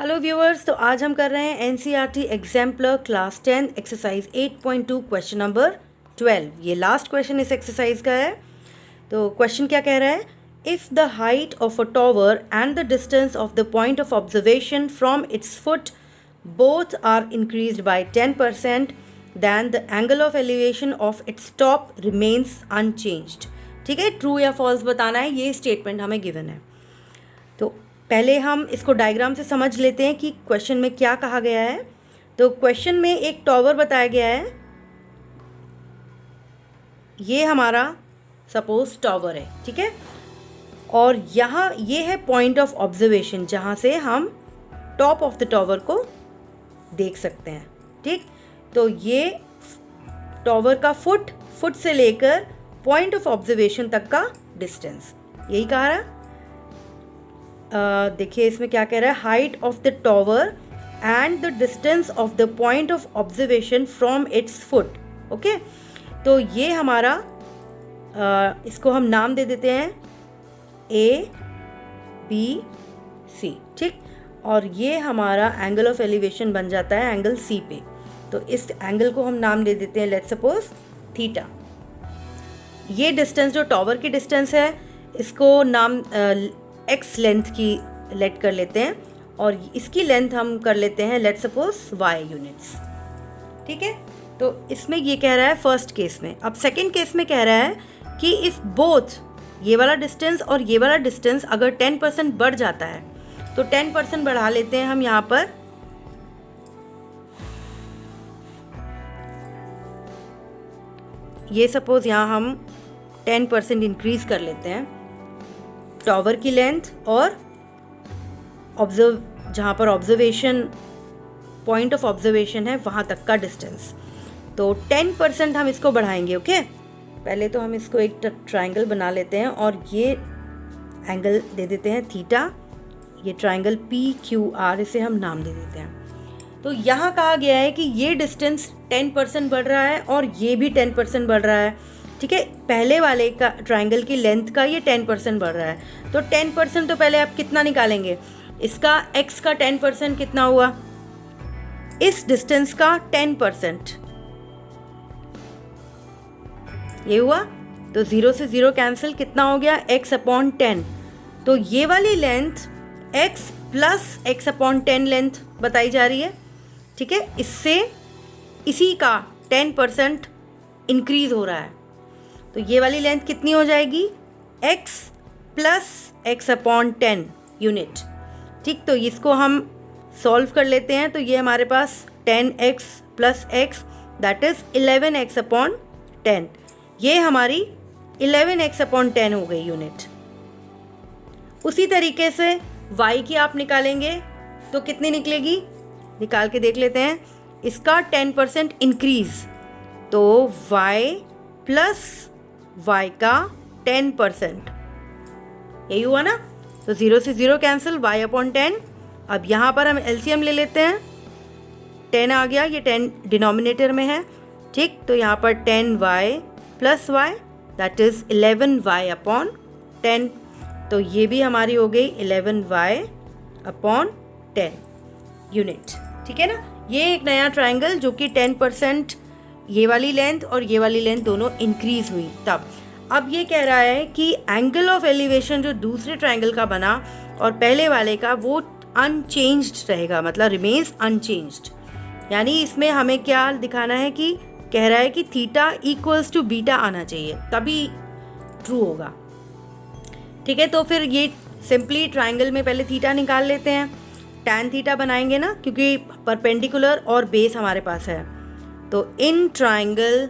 Hello viewers, तो आज हम कर रहे हैं NCERT exemplar class 10 exercise 8.2 question number 12। ये लास्ट क्वेश्चन इस एक्सरसाइज का है। तो क्वेश्चन क्या कह रहा है, if the height of a tower and the distance of the point of observation from its foot both are increased by 10%, then the angle of elevation of its top remains unchanged. ठीक है, true या false बताना है, ये statement हमें given है। तो पहले हम इसको डायग्राम से समझ लेते हैं कि क्वेश्चन में क्या कहा गया है। तो क्वेश्चन में एक टॉवर बताया गया है, ये हमारा सपोज टॉवर है, ठीक है, और यहाँ ये है पॉइंट ऑफ ऑब्जर्वेशन जहाँ से हम टॉप ऑफ द टॉवर को देख सकते हैं। ठीक, तो ये टॉवर का फुट से लेकर पॉइंट ऑफ ऑब्जर्वेशन तक का डिस्टेंस, यही कहा रहा है। देखिए इसमें क्या कह रहा है, height of the tower and the distance of the point of observation from its foot. Okay, तो ये हमारा इसको हम नाम दे देते हैं ए बी सी। ठीक, और ये हमारा एंगल ऑफ एलिवेशन बन जाता है एंगल सी पे। तो इस एंगल को हम नाम दे देते हैं, लेट्स सपोज थीटा। ये डिस्टेंस जो टॉवर की डिस्टेंस है, इसको नाम एक्स लेंथ की लेट कर लेते हैं, और इसकी लेंथ हम कर लेते हैं लेट सपोज वाई यूनिट्स। ठीक है, तो इसमें ये कह रहा है फर्स्ट केस में। अब सेकंड केस में कह रहा है कि इफ़ बोथ ये वाला डिस्टेंस और ये वाला डिस्टेंस अगर 10% बढ़ जाता है, तो 10% बढ़ा लेते हैं हम यहाँ पर। ये सपोज यहाँ हम 10% इंक्रीज कर लेते हैं टॉवर की लेंथ और जहाँ पर ऑब्जर्वेशन पॉइंट ऑफ ऑब्जर्वेशन है वहाँ तक का डिस्टेंस। तो 10% हम इसको बढ़ाएंगे। ओके, पहले तो हम इसको एक ट्रायंगल बना लेते हैं और ये एंगल दे देते हैं थीटा। ये ट्रायंगल PQR, इसे हम नाम दे देते हैं। तो यहाँ कहा गया है कि ये डिस्टेंस 10% बढ़ रहा है और ये भी 10% बढ़ रहा है। ठीक है, पहले वाले का ट्रायंगल की लेंथ का ये 10% बढ़ रहा है। तो 10% तो पहले आप कितना निकालेंगे, इसका x का 10% कितना हुआ, इस डिस्टेंस का 10% ये हुआ। तो 0 से 0 कैंसिल, कितना हो गया x/10। तो ये वाली length x plus x/10 length बताई जा रही है। ठीक है, इससे इसी का 10% इंक्रीज हो रहा है। तो ये वाली लेंथ कितनी हो जाएगी, x प्लस x/10 यूनिट। ठीक, तो इसको हम सॉल्व कर लेते हैं। तो ये हमारे पास 10x plus x that is 11x/10। ये हमारी 11x/10 हो गई यूनिट। उसी तरीके से y की आप निकालेंगे तो कितनी निकलेगी, निकाल के देख लेते हैं। इसका 10% इंक्रीज, तो y प्लस y का 10%, यही हुआ ना। तो 0 से 0 कैंसिल, y/10। अब यहाँ पर हम एलसीएम ले लेते हैं, 10 आ गया, ये 10 डिनोमिनेटर में है। ठीक, तो यहाँ पर 10y plus y that is 11y/10। तो ये भी हमारी हो गई 11y/10 यूनिट। ठीक है ना, ये एक नया ट्रायंगल जो कि 10% ये वाली लेंथ और ये वाली लेंथ दोनों इंक्रीज हुई तब। अब ये कह रहा है कि एंगल ऑफ एलिवेशन जो दूसरे ट्रायंगल का बना और पहले वाले का, वो अनचेंज्ड रहेगा, मतलब रिमेन्स अनचेंज्ड। यानी इसमें हमें क्या दिखाना है कि कह रहा है कि थीटा इक्वल्स टू बीटा आना चाहिए, तभी ट्रू होगा। ठीक है, तो फिर ये सिंपली ट्रायंगल में पहले थीटा निकाल लेते हैं, tan थीटा बनाएंगे ना, क्योंकि परपेंडिकुलर और बेस हमारे पास है। तो in triangle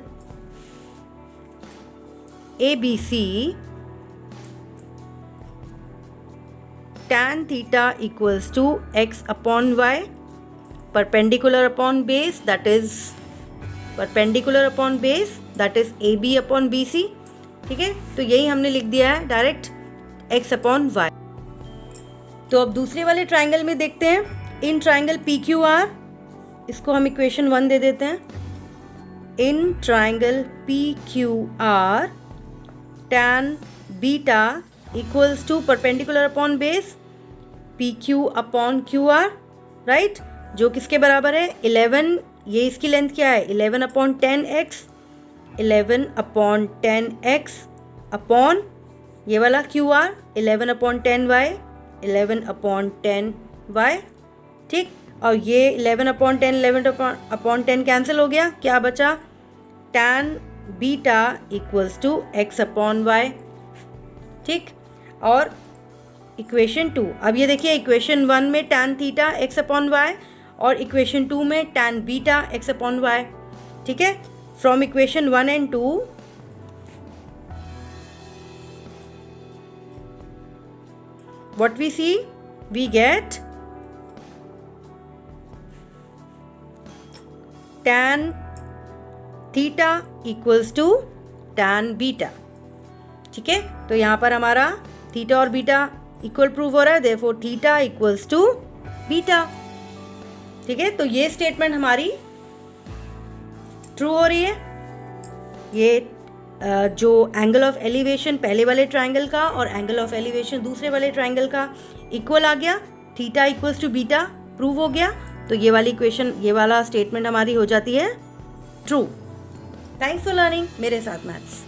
ABC tan theta equals to x/y perpendicular upon base that is AB/BC। ठीक है, तो यही हमने लिख दिया है डायरेक्ट x/y। तो अब दूसरे वाले ट्रायंगल में देखते हैं, इन ट्रायंगल PQR, इसको हम इक्वेशन 1 दे देते हैं। In triangle PQR tan beta equals to perpendicular upon base PQ/QR right, जो किसके बराबर है 11, ये इसकी लेंथ क्या है 11/10x, 11/10x अपॉन ये वाला QR 11/10y, 11/10y, ठीक। और ये 11/10 11/10 कैंसिल हो गया, क्या बचा tan beta equals to x/y, ठीक। और इक्वेशन 2, अब ये देखिए इक्वेशन 1 में tan थीटा x/y और इक्वेशन 2 में tan बीटा x/y, ठीक है। From equation 1 and 2 what we see, we get tan theta equals to tan beta, ठीक है। तो यहाँ पर हमारा थीटा और बीटा इक्वल प्रूव हो रहा है, therefore theta equals to beta, ठीक है। तो ये स्टेटमेंट हमारी ट्रू हो रही है। ये जो एंगल ऑफ एलिवेशन पहले वाले ट्रायंगल का और एंगल ऑफ एलिवेशन दूसरे वाले ट्रायंगल का इक्वल आ गया, theta equals to beta prove हो गया। तो ये वाली इक्वेशन, ये वाला स्टेटमेंट हमारी हो जाती है ट्रू। थैंक्स फॉर लर्निंग मेरे साथ मैथ्स।